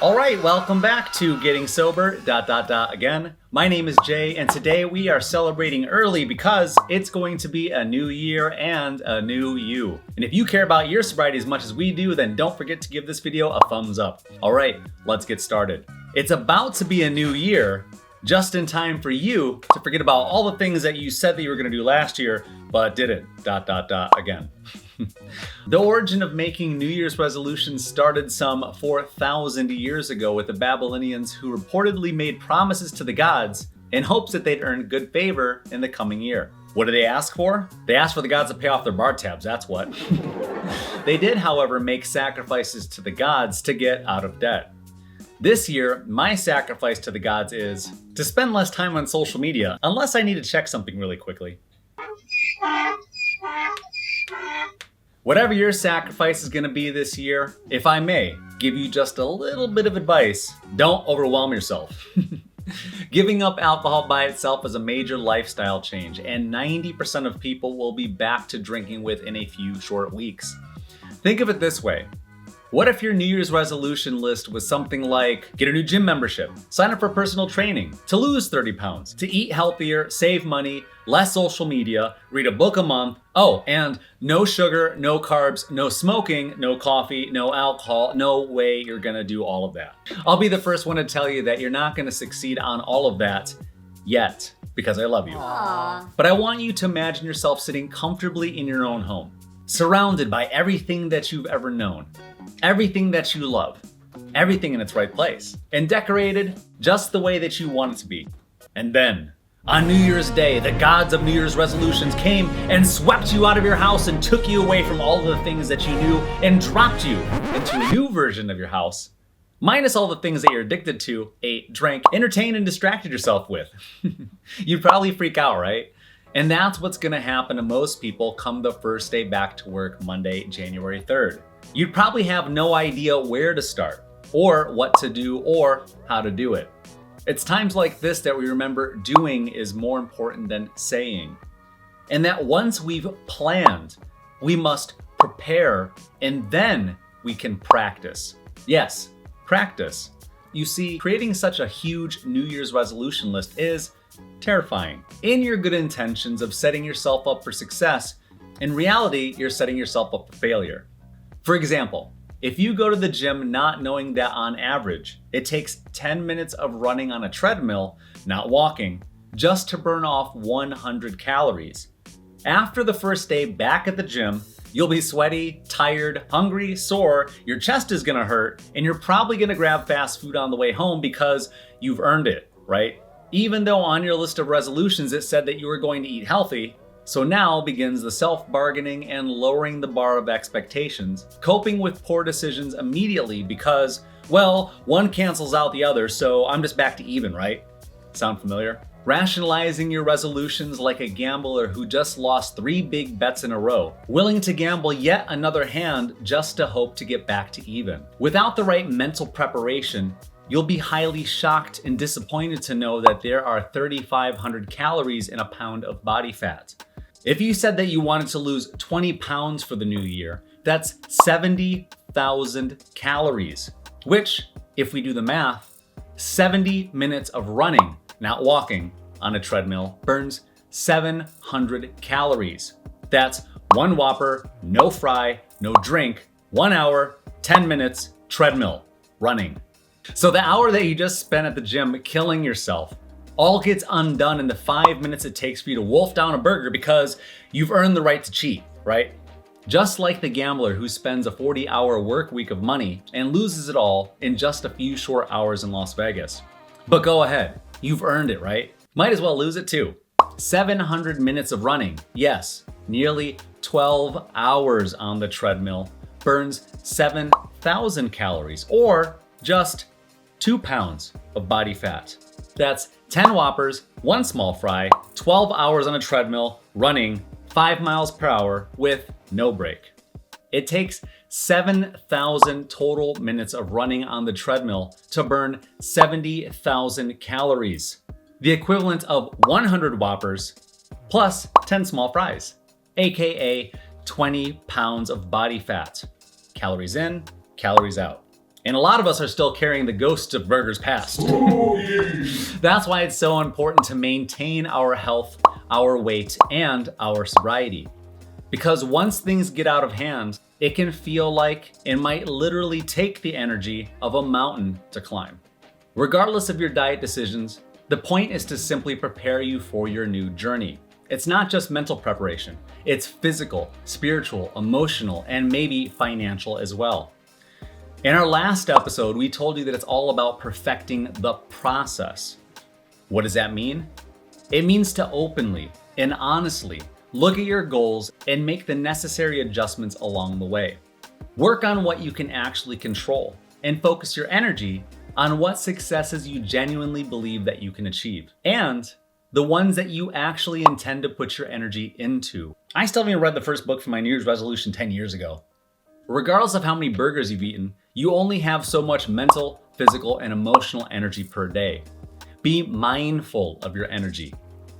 All right, welcome back to Getting Sober, again. My name is Jay, and today we are celebrating early because it's going to be a new year and a new you. And if you care about your sobriety as much as we do, then don't forget to give this video a thumbs up. All right, let's get started. It's about to be a new year, just in time for you to forget about all the things that you said that you were going to do last year, but didn't, again. The origin of making New Year's resolutions started some 4,000 years ago with the Babylonians who reportedly made promises to the gods in hopes that they'd earn good favor in the coming year. What did they ask for? They asked for the gods to pay off their bar tabs, that's what. They did, however, make sacrifices to the gods to get out of debt. This year, my sacrifice to the gods is to spend less time on social media, unless I need to check something really quickly. Whatever your sacrifice is going to be this year, if I may give you just a little bit of advice, don't overwhelm yourself. Giving up alcohol by itself is a major lifestyle change, and 90% of people will be back to drinking within a few short weeks. Think of it this way. What if your New Year's resolution list was something like get a new gym membership, sign up for personal training, to lose 30 pounds, to eat healthier, save money, less social media, read a book a month, and no sugar, no carbs, no smoking, no coffee, no alcohol, no way you're gonna do all of that. I'll be the first one to tell you that you're not gonna succeed on all of that yet, because I love you. Aww. But I want you to imagine yourself sitting comfortably in your own home, surrounded by everything that you've ever known, everything that you love, everything in its right place, and decorated just the way that you want it to be. And then, on New Year's Day, the gods of New Year's resolutions came and swept you out of your house and took you away from all of the things that you knew and dropped you into a new version of your house, minus all the things that you're addicted to, ate, drank, entertained, and distracted yourself with. You'd probably freak out, right? And that's what's gonna happen to most people come the first day back to work, Monday, January 3rd. You'd probably have no idea where to start, or what to do, or how to do it. It's times like this that we remember doing is more important than saying. And that once we've planned, we must prepare, and then we can practice. Yes, practice. You see, creating such a huge New Year's resolution list is terrifying. In your good intentions of setting yourself up for success, in reality, you're setting yourself up for failure. For example, if you go to the gym not knowing that on average, it takes 10 minutes of running on a treadmill, not walking, just to burn off 100 calories. After the first day back at the gym, you'll be sweaty, tired, hungry, sore, your chest is gonna hurt, and you're probably gonna grab fast food on the way home because you've earned it, right? Even though on your list of resolutions it said that you were going to eat healthy. So now begins the self-bargaining and lowering the bar of expectations, coping with poor decisions immediately because, well, one cancels out the other, so I'm just back to even, right? Sound familiar? Rationalizing your resolutions like a gambler who just lost 3 big bets in a row, willing to gamble yet another hand just to hope to get back to even. Without the right mental preparation, you'll be highly shocked and disappointed to know that there are 3,500 calories in a pound of body fat. If you said that you wanted to lose 20 pounds for the new year, that's 70,000 calories, which, if we do the math, 70 minutes of running, not walking, on a treadmill burns 700 calories. That's 1 Whopper, no fry, no drink, 1 hour, 10 minutes, treadmill, running. So the hour that you just spent at the gym killing yourself all gets undone in the 5 minutes it takes for you to wolf down a burger because you've earned the right to cheat, right? Just like the gambler who spends a 40-hour work week of money and loses it all in just a few short hours in Las Vegas. But go ahead, you've earned it, right? Might as well lose it too. 700 minutes of running, yes, nearly 12 hours on the treadmill burns 7,000 calories, or just 2 pounds of body fat. That's 10 Whoppers, 1 small fry, 12 hours on a treadmill, running 5 miles per hour with no break. It takes 7,000 total minutes of running on the treadmill to burn 70,000 calories, the equivalent of 100 Whoppers plus 10 small fries, aka 20 pounds of body fat. Calories in, calories out. And a lot of us are still carrying the ghosts of burgers past. That's why it's so important to maintain our health, our weight, and our sobriety. Because once things get out of hand, it can feel like it might literally take the energy of a mountain to climb. Regardless of your diet decisions, the point is to simply prepare you for your new journey. It's not just mental preparation, it's physical, spiritual, emotional, and maybe financial as well. In our last episode, we told you that it's all about perfecting the process. What does that mean? It means to openly and honestly look at your goals and make the necessary adjustments along the way. Work on what you can actually control and focus your energy on what successes you genuinely believe that you can achieve and the ones that you actually intend to put your energy into. I still haven't read the first book for my New Year's resolution 10 years ago. Regardless of how many burgers you've eaten, you only have so much mental, physical, and emotional energy per day. Be mindful of your energy.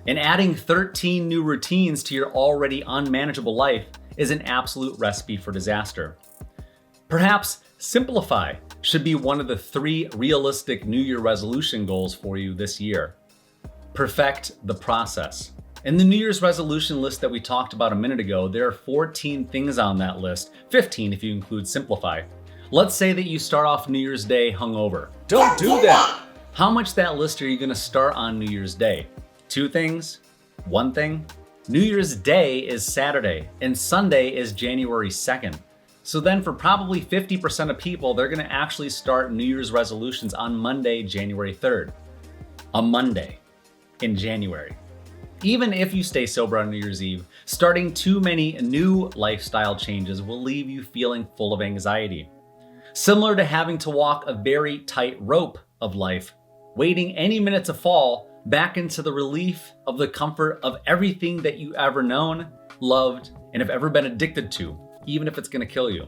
And adding 13 new routines to your already unmanageable life is an absolute recipe for disaster. Perhaps simplify should be one of the 3 realistic New Year resolution goals for you this year. Perfect the process. In the New Year's resolution list that we talked about a minute ago, there are 14 things on that list, 15 if you include simplify. Let's say that you start off New Year's Day hungover. Don't do that! How much that list are you gonna start on New Year's Day? 2 things? 1 thing? New Year's Day is Saturday, and Sunday is January 2nd. So then for probably 50% of people, they're gonna actually start New Year's resolutions on Monday, January 3rd. A Monday in January. Even if you stay sober on New Year's Eve, starting too many new lifestyle changes will leave you feeling full of anxiety. Similar to having to walk a very tight rope of life, waiting any minute to fall back into the relief of the comfort of everything that you ever known, loved, and have ever been addicted to, even if it's gonna kill you.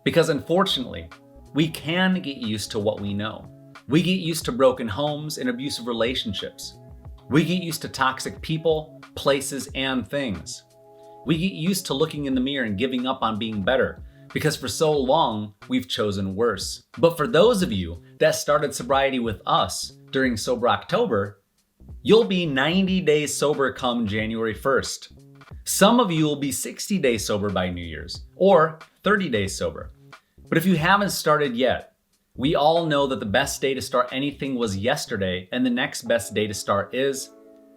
Because unfortunately, we can get used to what we know. We get used to broken homes and abusive relationships. We get used to toxic people, places, and things. We get used to looking in the mirror and giving up on being better because for so long, we've chosen worse. But for those of you that started sobriety with us during Sober October, you'll be 90 days sober come January 1st. Some of you will be 60 days sober by New Year's or 30 days sober. But if you haven't started yet, we all know that the best day to start anything was yesterday, and the next best day to start is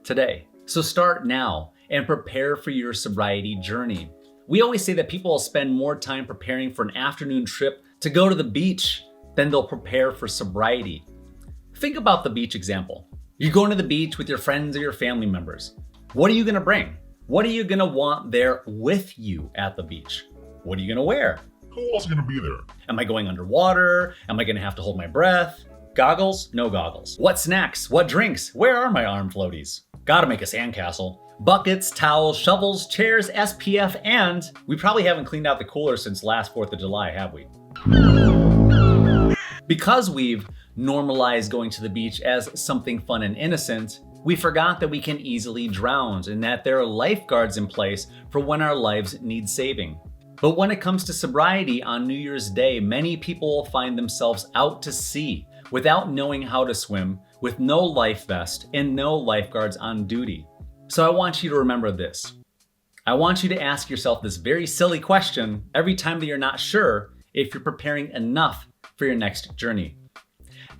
today. So start now and prepare for your sobriety journey. We always say that people will spend more time preparing for an afternoon trip to go to the beach than they'll prepare for sobriety. Think about the beach example. You're going to the beach with your friends or your family members. What are you gonna bring? What are you gonna want there with you at the beach? What are you gonna wear? Who else is gonna be there? Am I going underwater? Am I gonna have to hold my breath? Goggles? No goggles. What snacks? What drinks? Where are my arm floaties? Gotta make a sandcastle. Buckets, towels, shovels, chairs, SPF, and we probably haven't cleaned out the cooler since last 4th of July, have we? Because we've normalized going to the beach as something fun and innocent, we forgot that we can easily drown and that there are lifeguards in place for when our lives need saving. But when it comes to sobriety on New Year's Day, many people will find themselves out to sea without knowing how to swim, with no life vest and no lifeguards on duty. So I want you to remember this. I want you to ask yourself this very silly question every time that you're not sure if you're preparing enough for your next journey.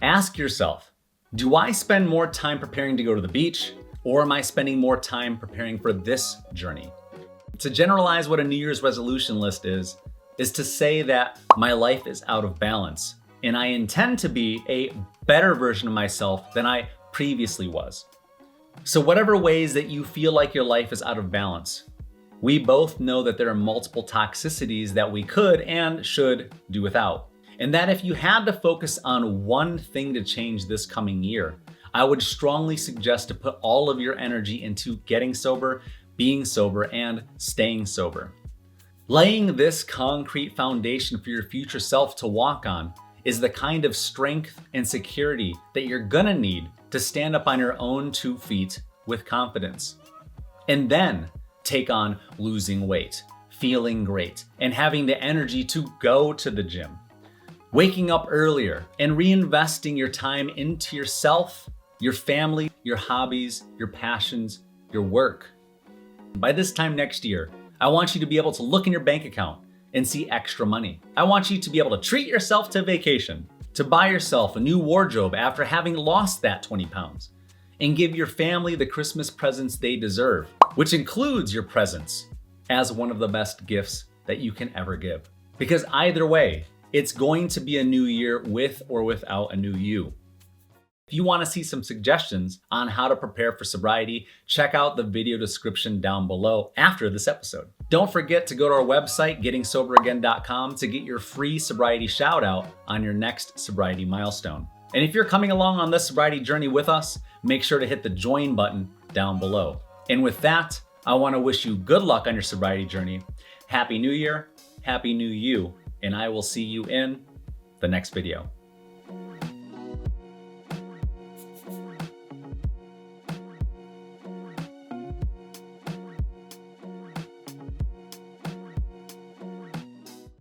Ask yourself, do I spend more time preparing to go to the beach, or am I spending more time preparing for this journey? To generalize what a New Year's resolution list is to say that my life is out of balance and I intend to be a better version of myself than I previously was. So whatever ways that you feel like your life is out of balance, we both know that there are multiple toxicities that we could and should do without. And that if you had to focus on one thing to change this coming year, I would strongly suggest to put all of your energy into getting sober, being sober, and staying sober. Laying this concrete foundation for your future self to walk on is the kind of strength and security that you're gonna need to stand up on your own 2 feet with confidence. And then take on losing weight, feeling great, and having the energy to go to the gym. waking up earlier, and reinvesting your time into yourself, your family, your hobbies, your passions, your work. By this time next year, I want you to be able to look in your bank account and see extra money. I want you to be able to treat yourself to vacation, to buy yourself a new wardrobe after having lost that 20 pounds, and give your family the Christmas presents they deserve, which includes your presents as one of the best gifts that you can ever give. Because either way, it's going to be a new year with or without a new you. If you want to see some suggestions on how to prepare for sobriety, check out the video description down below after this episode. Don't forget to go to our website, GettingSoberAgain.com, to get your free sobriety shout out on your next sobriety milestone. And if you're coming along on this sobriety journey with us, make sure to hit the join button down below. And with that, I want to wish you good luck on your sobriety journey. Happy New Year, Happy New You, and I will see you in the next video.